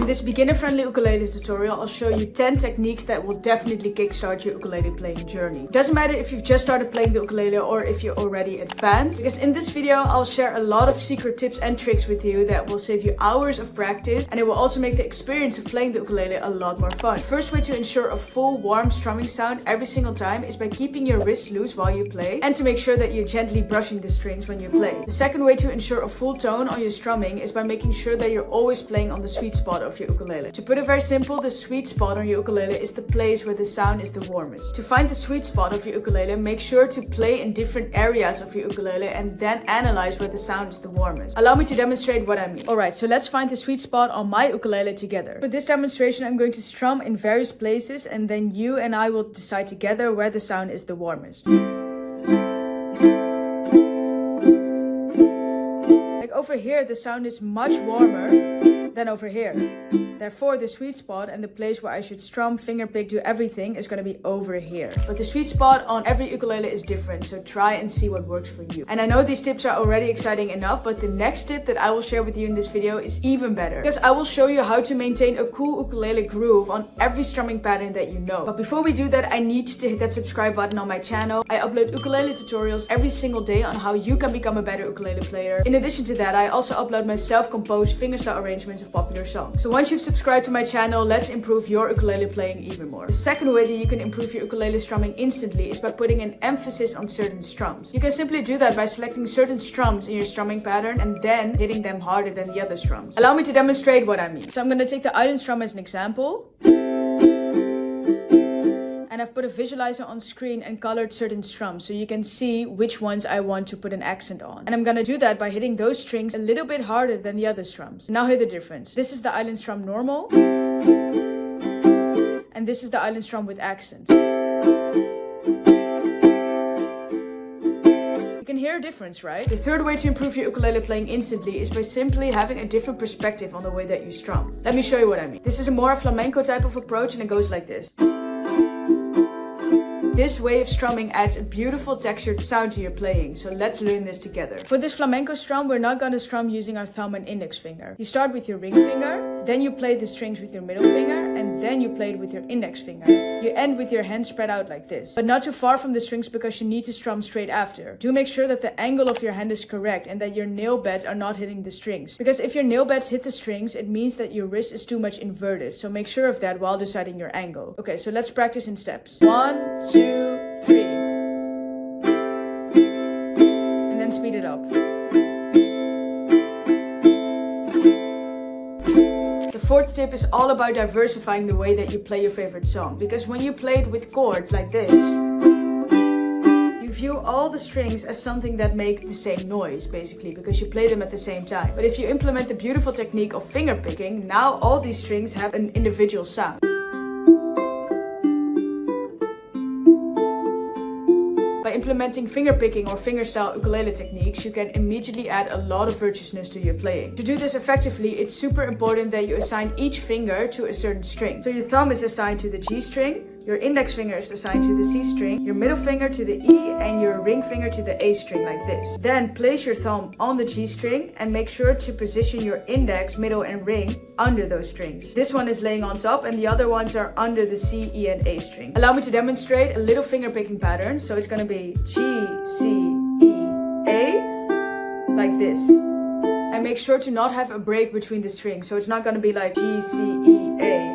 this beginner-friendly ukulele tutorial, I'll show you 10 techniques that will definitely kickstart your ukulele playing journey. It doesn't matter if you've just started playing the ukulele or if you're already advanced, because in this video I'll share a lot of secret tips and tricks with you that will save you hours of practice, and it will also make the experience of playing the ukulele a lot more fun. The first way to ensure a full warm strumming sound every single time is by keeping your wrists loose while you play, and to make sure that you're gently brushing the strings when you play. The second way to ensure a full tone on your strumming is by making sure that you're always playing on the sweet spot of your ukulele. To put it very simple, the sweet spot on your ukulele is the place where the sound is the warmest. To find the sweet spot of your ukulele, make sure to play in different areas of your ukulele and then analyze where the sound is the warmest. Allow me to demonstrate what I mean. Alright, so let's find the sweet spot on my ukulele together. For this demonstration, I'm going to strum in various places, and then you and I will decide together where the sound is the warmest. Over here, the sound is much warmer than over here. Therefore, the sweet spot and the place where I should strum, fingerpick, do everything is going to be over here. But the sweet spot on every ukulele is different, so try and see what works for you. And I know these tips are already exciting enough, but the next tip that I will share with you in this video is even better, because I will show you how to maintain a cool ukulele groove on every strumming pattern that you know. But before we do that, I need you to hit that subscribe button on my channel. I upload ukulele tutorials every single day on how you can become a better ukulele player. In addition to that, I also upload my self-composed fingerstyle arrangements of popular songs. So once you've subscribed to my channel, let's improve your ukulele playing even more. The second way that you can improve your ukulele strumming instantly is by putting an emphasis on certain strums. You can simply do that by selecting certain strums in your strumming pattern and then hitting them harder than the other strums. Allow me to demonstrate what I mean. So I'm going to take the island strum as an example. And I've put a visualizer on screen and colored certain strums so you can see which ones I want to put an accent on. And I'm gonna do that by hitting those strings a little bit harder than the other strums. Now hear the difference. This is the island strum normal, and this is the island strum with accent. You can hear a difference, right? The third way to improve your ukulele playing instantly is by simply having a different perspective on the way that you strum. Let me show you what I mean. This is a more flamenco type of approach, and it goes like this. This way of strumming adds a beautiful textured sound to your playing, so let's learn this together. For this flamenco strum, we're not gonna strum using our thumb and index finger. You start with your ring finger, then you play the strings with your middle finger, and then you play it with your index finger. You end with your hands spread out like this, but not too far from the strings because you need to strum straight after. Do make sure that the angle of your hand is correct and that your nail beds are not hitting the strings. Because if your nail beds hit the strings, it means that your wrist is too much inverted, so make sure of that while deciding your angle. Okay, so let's practice in steps. 1, 2, 3. And then speed it up. The fourth tip is all about diversifying the way that you play your favorite song. Because when you play it with chords like this, you view all the strings as something that make the same noise, basically, because you play them at the same time. But if you implement the beautiful technique of fingerpicking, now all these strings have an individual sound. By implementing fingerpicking or fingerstyle ukulele techniques, you can immediately add a lot of virtuousness to your playing. To do this effectively, it's super important that you assign each finger to a certain string. So your thumb is assigned to the G string, your index finger is assigned to the C string, your middle finger to the E, and your ring finger to the A string, like this. Then place your thumb on the G string and make sure to position your index, middle, and ring under those strings. This one is laying on top and the other ones are under the C, E, and A string. Allow me to demonstrate a little finger picking pattern. So it's going to be G, C, E, A, like this. And make sure to not have a break between the strings. So it's not going to be like G, C, E, A,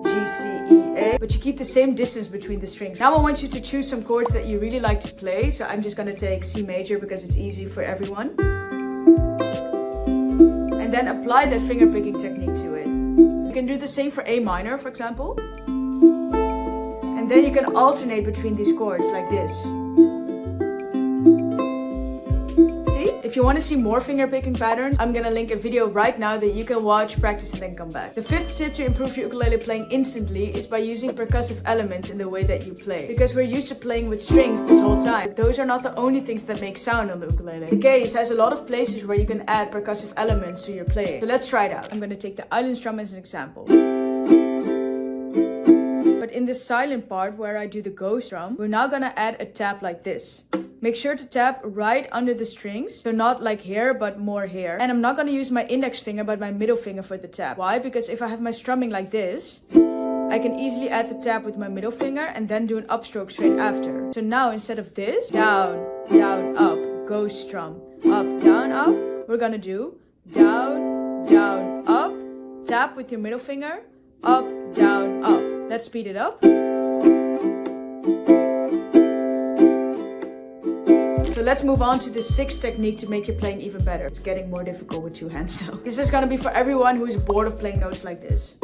G, C, E, A, but you keep the same distance between the strings. Now I want you to choose some chords that you really like to play. So I'm just going to take C major because it's easy for everyone. And then apply that finger picking technique to it. You can do the same for A minor, for example. And then you can alternate between these chords like this. If you want to see more fingerpicking patterns, I'm gonna link a video right now that you can watch, practice, and then come back. The fifth tip to improve your ukulele playing instantly is by using percussive elements in the way that you play. Because we're used to playing with strings this whole time, but those are not the only things that make sound on the ukulele. The case has a lot of places where you can add percussive elements to your playing. So let's try it out. I'm gonna take the island strum as an example. But in the silent part where I do the ghost strum, we're now gonna add a tap like this. make sure to tap right under the strings. So not like here, but more here. And I'm not going to use my index finger, but my middle finger for the tap. Why? Because if I have my strumming like this, I can easily add the tap with my middle finger and then do an upstroke straight after. So now instead of this, down, down, up, ghost strum, up, up, we're going to do down, down, up, tap with your middle finger, up, down, up. Let's speed it up. So let's move on to the sixth technique to make your playing even better. It's getting more difficult with two hands though. This is gonna be for everyone who is bored of playing notes like this.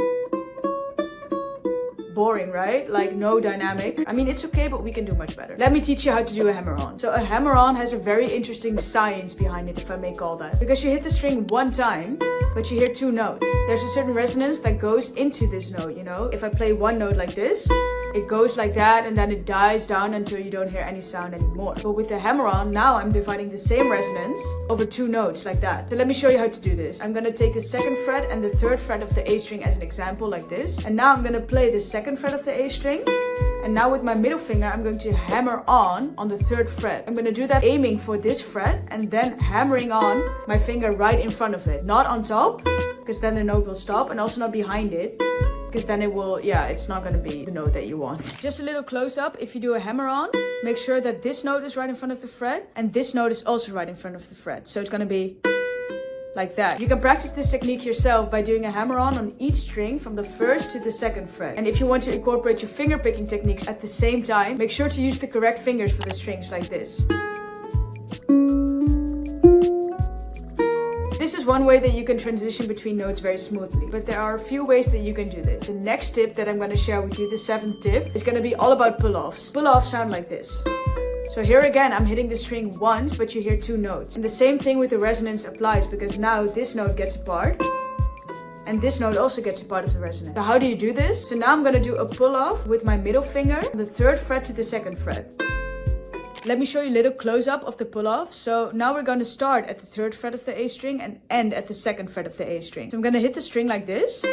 Boring, right? Like no dynamic. I mean, it's okay, but we can do much better. Let me teach you how to do a hammer-on. So a hammer-on has a very interesting science behind it, if I may call that. Because you hit the string one time, but you hear two notes. There's a certain resonance that goes into this note, you know? If I play one note like this, it goes like that and then it dies down until you don't hear any sound anymore. But with the hammer-on, now I'm dividing the same resonance over two notes like that. So let me show you how to do this. I'm gonna take the second fret and the third fret of the A string as an example like this. And now I'm gonna play the second fret of the A string. And now with my middle finger, I'm going to hammer on the third fret. I'm gonna do that aiming for this fret and then hammering on my finger right in front of it. Not on top, because then the note will stop, and also not behind it. Because then it will, it's not going to be the note that you want. Just a little close up, if you do a hammer on, make sure that this note is right in front of the fret and this note is also right in front of the fret. So it's going to be like that. You can practice this technique yourself by doing a hammer on each string from the first to the second fret. And if you want to incorporate your finger picking techniques at the same time, make sure to use the correct fingers for the strings like this. This is one way that you can transition between notes very smoothly, but there are a few ways that you can do this. The next tip that I'm going to share with you, the seventh tip, is going to be all about pull-offs. Pull-offs sound like this. So here again, I'm hitting the string once, but you hear two notes. And the same thing with the resonance applies, because now this note gets a part, and this note also gets a part of the resonance. So how do you do this? So now I'm going to do a pull-off with my middle finger, from the third fret to the second fret. Let me show you a little close-up of the pull-off. So now we're going to start at the third fret of the A string and end at the second fret of the A string. So I'm going to hit the string like this,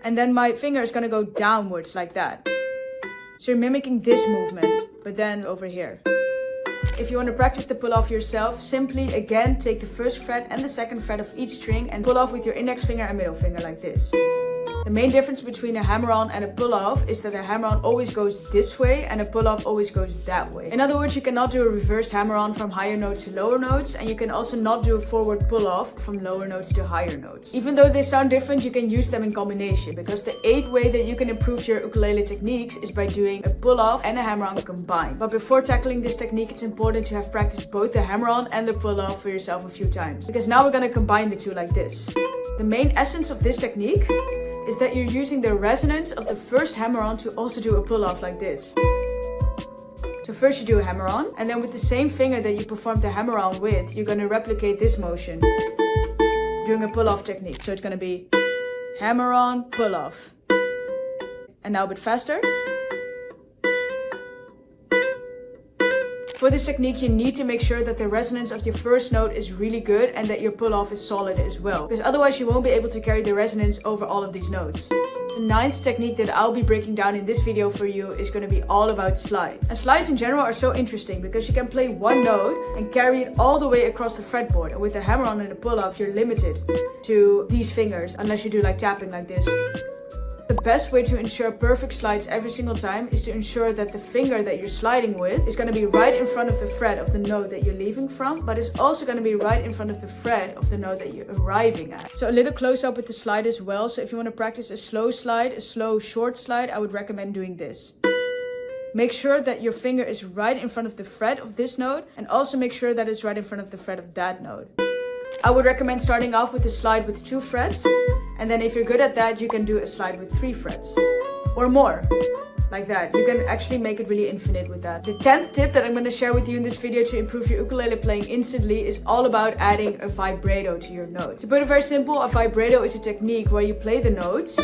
and then my finger is going to go downwards like that. So you're mimicking this movement, but then over here. If you want to practice the pull-off yourself, simply again take the first fret and the second fret of each string and pull off with your index finger and middle finger like this. The main difference between a hammer-on and a pull-off is that a hammer-on always goes this way and a pull-off always goes that way. In other words, you cannot do a reverse hammer-on from higher notes to lower notes, and you can also not do a forward pull-off from lower notes to higher notes. Even though they sound different, you can use them in combination, because the eighth way that you can improve your ukulele techniques is by doing a pull-off and a hammer-on combined. But before tackling this technique, it's important to have practiced both the hammer-on and the pull-off for yourself a few times, because now we're going to combine the two like this. The main essence of this technique is that you're using the resonance of the first hammer-on to also do a pull-off like this. So first you do a hammer-on, and then with the same finger that you performed the hammer-on with, you're going to replicate this motion, doing a pull-off technique. So it's going to be hammer-on, pull-off. And now a bit faster. For this technique, you need to make sure that the resonance of your first note is really good and that your pull-off is solid as well, because otherwise you won't be able to carry the resonance over all of these notes. The ninth technique that I'll be breaking down in this video for you is going to be all about slides. And slides in general are so interesting because you can play one note and carry it all the way across the fretboard. And with the hammer-on and the pull-off, you're limited to these fingers unless you do like tapping like this. The best way to ensure perfect slides every single time is to ensure that the finger that you're sliding with is going to be right in front of the fret of the note that you're leaving from, but it's also going to be right in front of the fret of the note that you're arriving at. So a little close up with the slide as well. So if you want to practice a slow slide, a slow short slide, I would recommend doing this. Make sure that your finger is right in front of the fret of this note, and also make sure that it's right in front of the fret of that note. I would recommend starting off with a slide with 2 frets, and then if you're good at that, you can do a slide with 3 frets or more, like that. You can actually make it really infinite with that. The 10th tip that I'm going to share with you in this video to improve your ukulele playing instantly is all about adding a vibrato to your notes. To put it very simple, a vibrato is a technique where you play the notes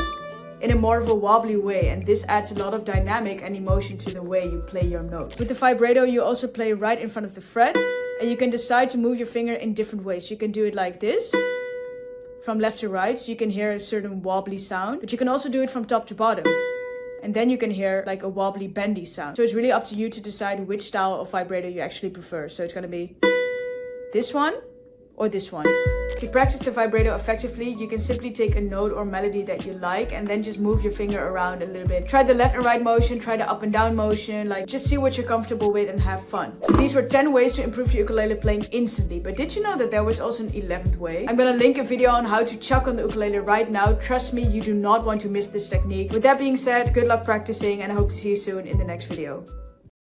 in a more of a wobbly way, and this adds a lot of dynamic and emotion to the way you play your notes. With the vibrato, you also play right in front of the fret, and you can decide to move your finger in different ways. You can do it like this, from left to right, so you can hear a certain wobbly sound, but you can also do it from top to bottom. And then you can hear like a wobbly bendy sound. So it's really up to you to decide which style of vibrato you actually prefer. So it's gonna be this one or this one. To practice the vibrato effectively, you can simply take a note or melody that you like and then just move your finger around a little bit. Try the left and right motion, try the up and down motion, like just see what you're comfortable with and have fun. So these were 10 ways to improve your ukulele playing instantly. But did you know that there was also an 11th way? I'm gonna link a video on how to chuck on the ukulele right now. Trust me, you do not want to miss this technique. With that being said, good luck practicing and I hope to see you soon in the next video.